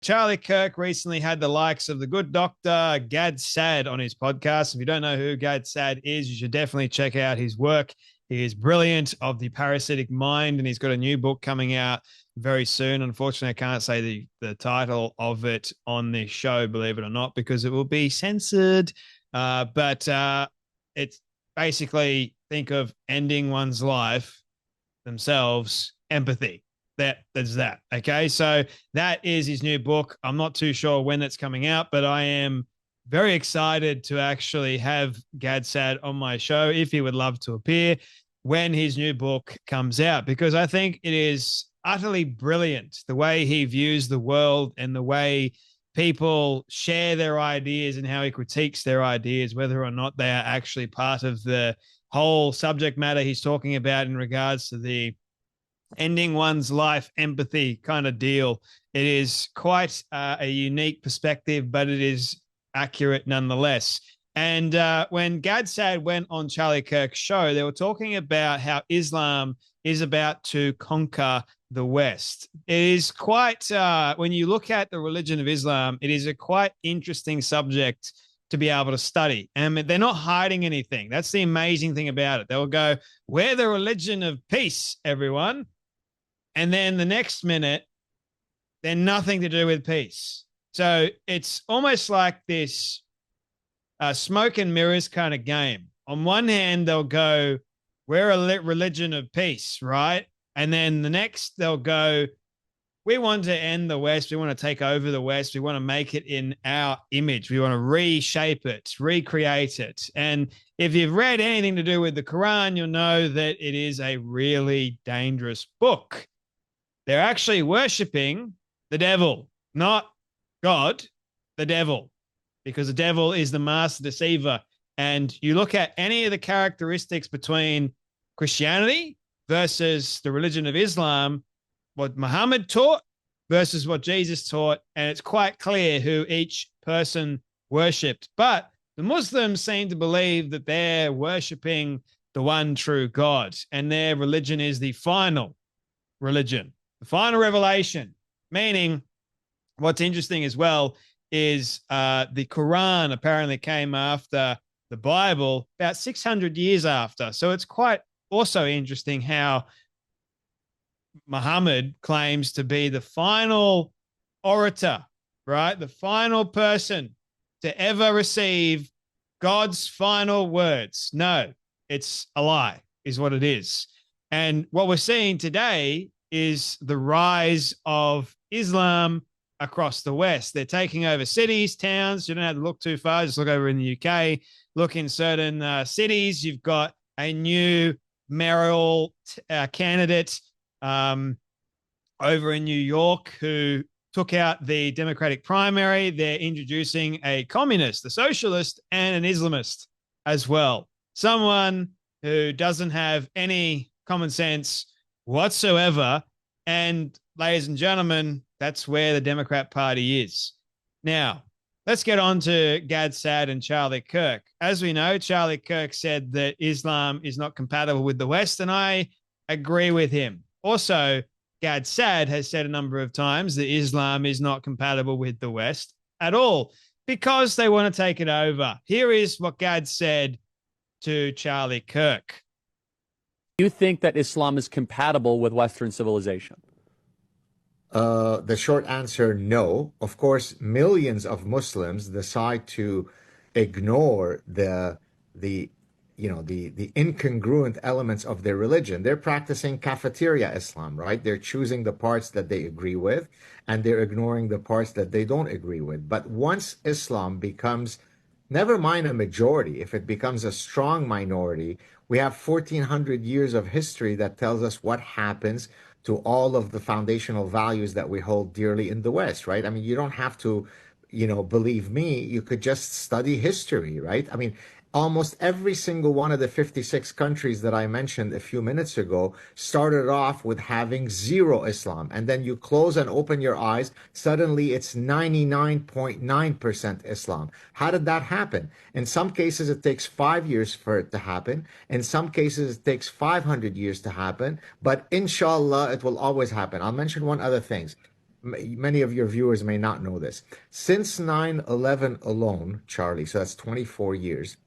Charlie Kirk recently had the likes of the good doctor Gad Saad on his podcast. If you don't know who Gad Saad is, you should definitely check out his work. He is brilliant of the parasitic mind, and he's got a new book coming out very soon. Unfortunately, I can't say the title of it on this show, believe it or not, because it will be censored. But it's basically think of ending one's life themselves, empathy. That's that. Okay. So that is his new book. I'm not too sure when it's coming out, but I am very excited to actually have Gad Saad on my show if he would love to appear when his new book comes out, because I think it is utterly brilliant the way he views the world and the way people share their ideas and how he critiques their ideas, whether or not they are actually part of the whole subject matter he's talking about in regards to the ending one's life empathy kind of deal. It is quite a unique perspective, but it is accurate nonetheless. And when Gad Saad went on Charlie Kirk's show, they were talking about how Islam is about to conquer the West. It is quite, when you look at the religion of Islam, it is a quite interesting subject to be able to study. And they're not hiding anything. That's the amazing thing about it. They'll go, we're the religion of peace, everyone. And then the next minute, they're nothing to do with peace. So it's almost like this smoke and mirrors kind of game. On one hand, they'll go, we're a religion of peace, right? And then the next, they'll go, we want to end the West. We want to take over the West. We want to make it in our image. We want to reshape it, recreate it. And if you've read anything to do with the Quran, you'll know that it is a really dangerous book. They're actually worshiping the devil, not God, the devil, because the devil is the master deceiver. And you look at any of the characteristics between Christianity versus the religion of Islam, what Muhammad taught versus what Jesus taught, and it's quite clear who each person worshipped. But the Muslims seem to believe that they're worshipping the one true God, and their religion is the final religion, the final revelation. Meaning, what's interesting as well is the Quran apparently came after the Bible about 600 years after. So it's quite also interesting how Muhammad claims to be the final orator, right? The final person to ever receive God's final words. No, it's a lie, is what it is. And what we're seeing today is the rise of Islam across the West. They're taking over cities, towns. You don't have to look too far. Just look over in the UK. Look in certain cities. You've got a new mayoral candidate over in New York who took out the Democratic primary. They're introducing a communist, a socialist, and an Islamist as well. Someone who doesn't have any common sense whatsoever. And ladies and gentlemen, that's where the Democrat Party is. Now, let's get on to Gad Saad and Charlie Kirk. As we know, Charlie Kirk said that Islam is not compatible with the West, and I agree with him. Also, Gad Saad has said a number of times that Islam is not compatible with the West at all because they want to take it over. Here is what Gad said to Charlie Kirk. Do you think that Islam is compatible with Western civilization? The short answer, no. Of course, millions of Muslims decide to ignore the incongruent elements of their religion. They're practicing cafeteria Islam, right? They're choosing the parts that they agree with, and they're ignoring the parts that they don't agree with. But once Islam becomes, never mind a majority, if it becomes a strong minority, we have 1400 years of history that tells us what happens to all of the foundational values that we hold dearly in the West, right? I mean, you don't have to, believe me, you could just study history, right? I mean, almost every single one of the 56 countries that I mentioned a few minutes ago started off with having zero Islam. And then you close and open your eyes, suddenly it's 99.9% Islam. How did that happen? In some cases, it takes 5 years for it to happen. In some cases, it takes 500 years to happen. But inshallah, it will always happen. I'll mention one other thing. many of your viewers may not know this. Since 9/11 alone, Charlie, so that's 24 years,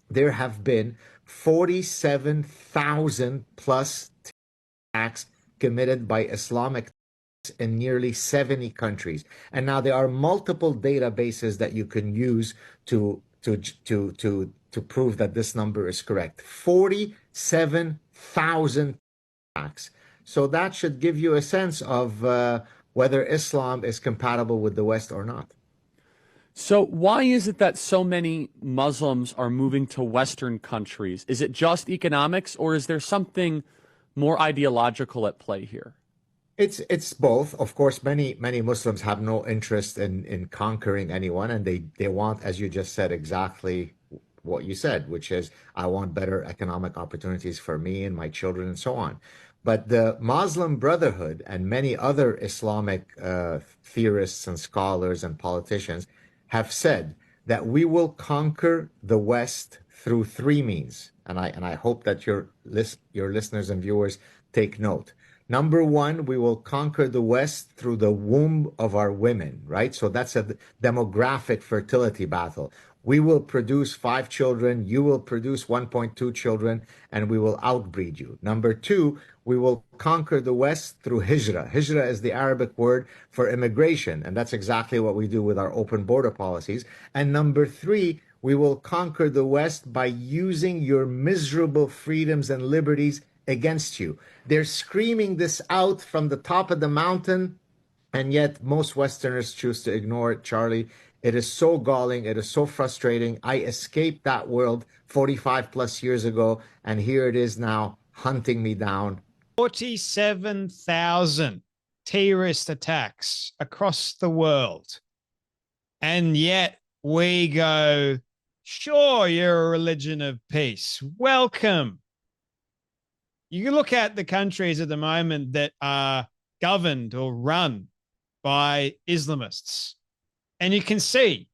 there have been 47,000 plus attacks committed by Islamic in nearly 70 countries. And now there are multiple databases that you can use to prove that this number is correct. 47,000 attacks. So that should give you a sense of whether Islam is compatible with the West or not. So why is it that so many Muslims are moving to Western countries? Is it just economics, or is there something more ideological at play here? It's both. Of course, many Muslims have no interest in conquering anyone, and they want, as you just said, exactly what you said, which is I want better economic opportunities for me and my children and so on. But the Muslim Brotherhood and many other Islamic theorists and scholars and politicians have said that we will conquer the West through three means, and I hope that your listeners and viewers take note. Number one, we will conquer the West through the womb of our women, right? So that's a demographic fertility battle. We will produce 5 children, you will produce 1.2 children, and we will outbreed you. Number two, we will conquer the West through hijrah. Hijrah is the Arabic word for immigration, and that's exactly what we do with our open border policies. And number three, we will conquer the West by using your miserable freedoms and liberties against you. They're screaming this out from the top of the mountain, and yet most Westerners choose to ignore it, Charlie. It is so galling. It is so frustrating. I escaped that world 45 plus years ago, and here it is now hunting me down. 47,000 terrorist attacks across the world. And yet we go, sure, you're a religion of peace. Welcome. You can look at the countries at the moment that are governed or run by Islamists, and you can see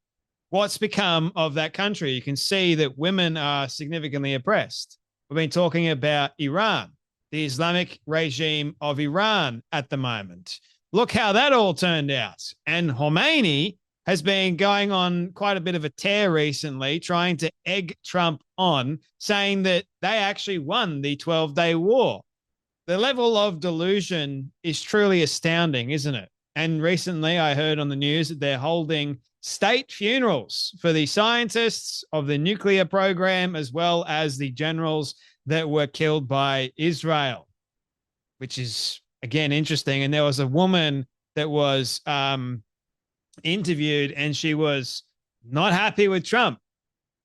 what's become of that country. You can see that women are significantly oppressed. We've been talking about Iran, the Islamic regime of Iran at the moment. Look how that all turned out. And Khomeini has been going on quite a bit of a tear recently, trying to egg Trump on, saying that they actually won the 12-day war. The level of delusion is truly astounding, isn't it? And recently I heard on the news that they're holding state funerals for the scientists of the nuclear program, as well as the generals that were killed by Israel, which is, again, interesting. And there was a woman that was interviewed, and she was not happy with Trump.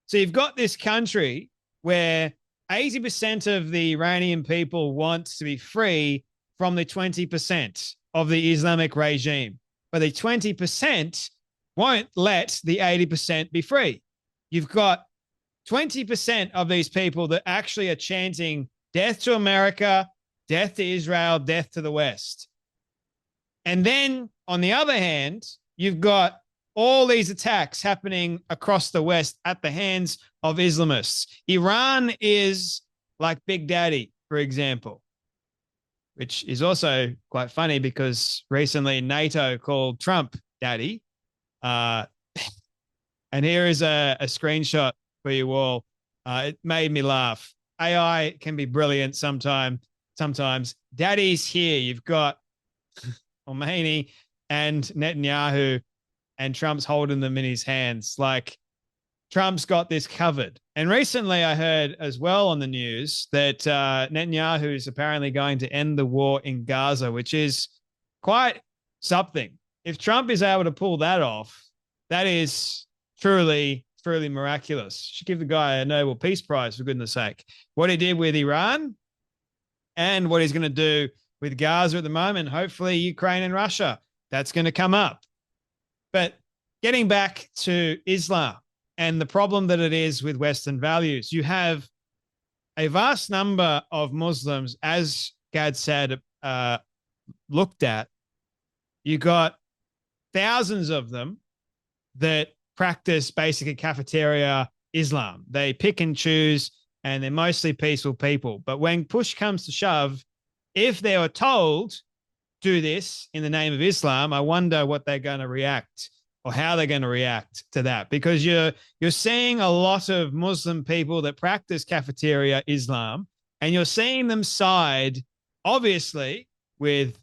So you've got this country where 80% of the Iranian people want to be free from the 20% of the Islamic regime, but the 20% won't let the 80% be free. You've got 20% of these people that actually are chanting death to America, death to Israel, death to the West. And then on the other hand, you've got all these attacks happening across the West at the hands of Islamists. Iran is like Big Daddy, for example, which is also quite funny because recently NATO called Trump Daddy. And here is a screenshot for you all. It made me laugh. AI can be brilliant sometimes. Daddy's here. You've got Khomeini and Netanyahu, and Trump's holding them in his hands. Like, Trump's got this covered. And recently I heard as well on the news that Netanyahu is apparently going to end the war in Gaza, which is quite something. If Trump is able to pull that off, that is truly miraculous. Should give the guy a Nobel Peace Prize, for goodness sake. What he did with Iran and what he's going to do with Gaza at the moment, hopefully Ukraine and Russia, that's going to come up. But getting back to Islam and the problem that it is with Western values, you have a vast number of Muslims, as Gad Saad looked at. You got thousands of them that practice basically cafeteria Islam. They pick and choose, and they're mostly peaceful people. But when push comes to shove, if they were told do this in the name of Islam, I wonder what they're going to react or how they're going to react to that, because you're seeing a lot of Muslim people that practice cafeteria Islam, and you're seeing them side, obviously, with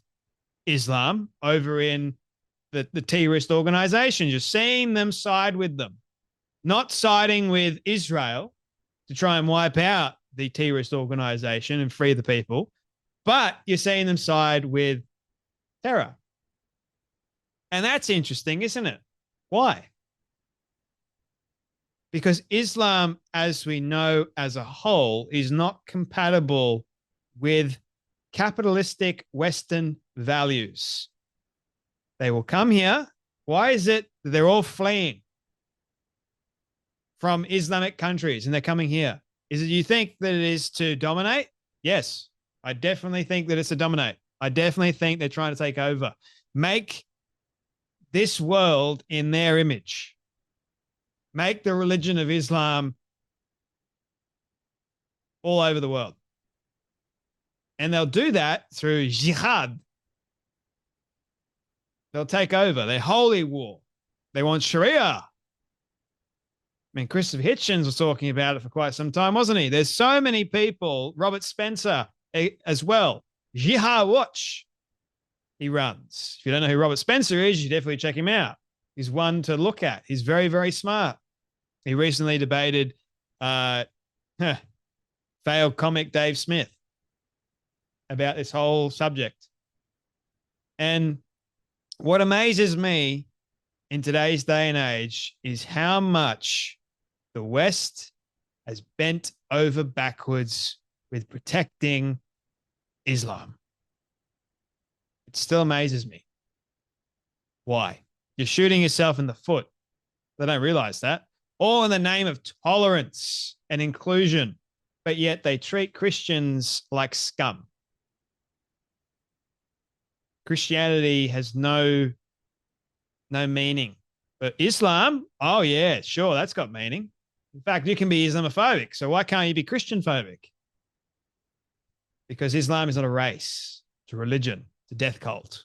Islam over in the terrorist organizations. You're seeing them side with them, not siding with Israel to try and wipe out the terrorist organization and free the people, but you're seeing them side with terror. And that's interesting, isn't it? Why? Because Islam, as we know as a whole, is not compatible with capitalistic Western values. They will come here. Why is it that they're all fleeing from Islamic countries and they're coming here? Is it you think that it is to dominate? Yes, I definitely think that it's to dominate. I definitely think they're trying to take over, make this world in their image, make the religion of Islam all over the world. And they'll do that through jihad. They'll take over their holy war. They want Sharia. I mean, Christopher Hitchens was talking about it for quite some time, wasn't he? There's so many people. Robert Spencer as well. Jihad Watch he runs. If you don't know who Robert Spencer is, you definitely check him out. He's one to look at. He's very, very smart. He recently debated failed comic Dave Smith about this whole subject. And what amazes me in today's day and age is how much the West has bent over backwards with protecting Islam. It still amazes me. Why? You're shooting yourself in the foot. They don't realize that. All in the name of tolerance and inclusion, but yet they treat Christians like scum. Christianity has no meaning. But Islam, oh yeah, sure, that's got meaning. In fact, you can be Islamophobic, so why can't you be Christian phobic? Because Islam is not a race, it's a religion, it's a death cult.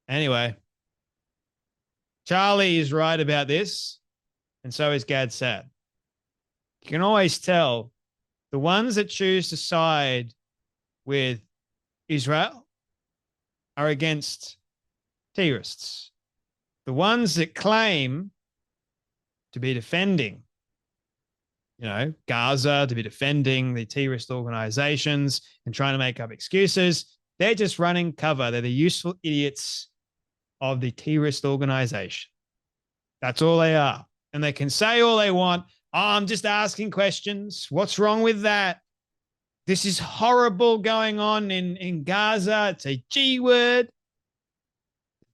Anyway, Charlie is right about this, and so is Gad Saad. You can always tell the ones that choose to side with Israel are against terrorists. The ones that claim to be defending, Gaza, to be defending the terrorist organizations and trying to make up excuses, they're just running cover. They're the useful idiots of the terrorist organization. That's all they are. And they can say all they want. Oh, I'm just asking questions. What's wrong with that? This is horrible going on in Gaza. It's a G word,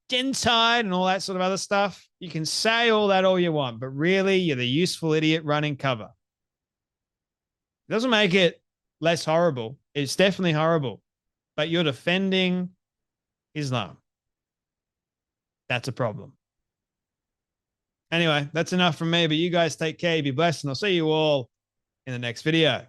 genocide, and all that sort of other stuff. You can say all that all you want, but really you're the useful idiot running cover. It doesn't make it less horrible. It's definitely horrible, but you're defending Islam. That's a problem. Anyway, that's enough from me, but you guys take care, be blessed, and I'll see you all in the next video.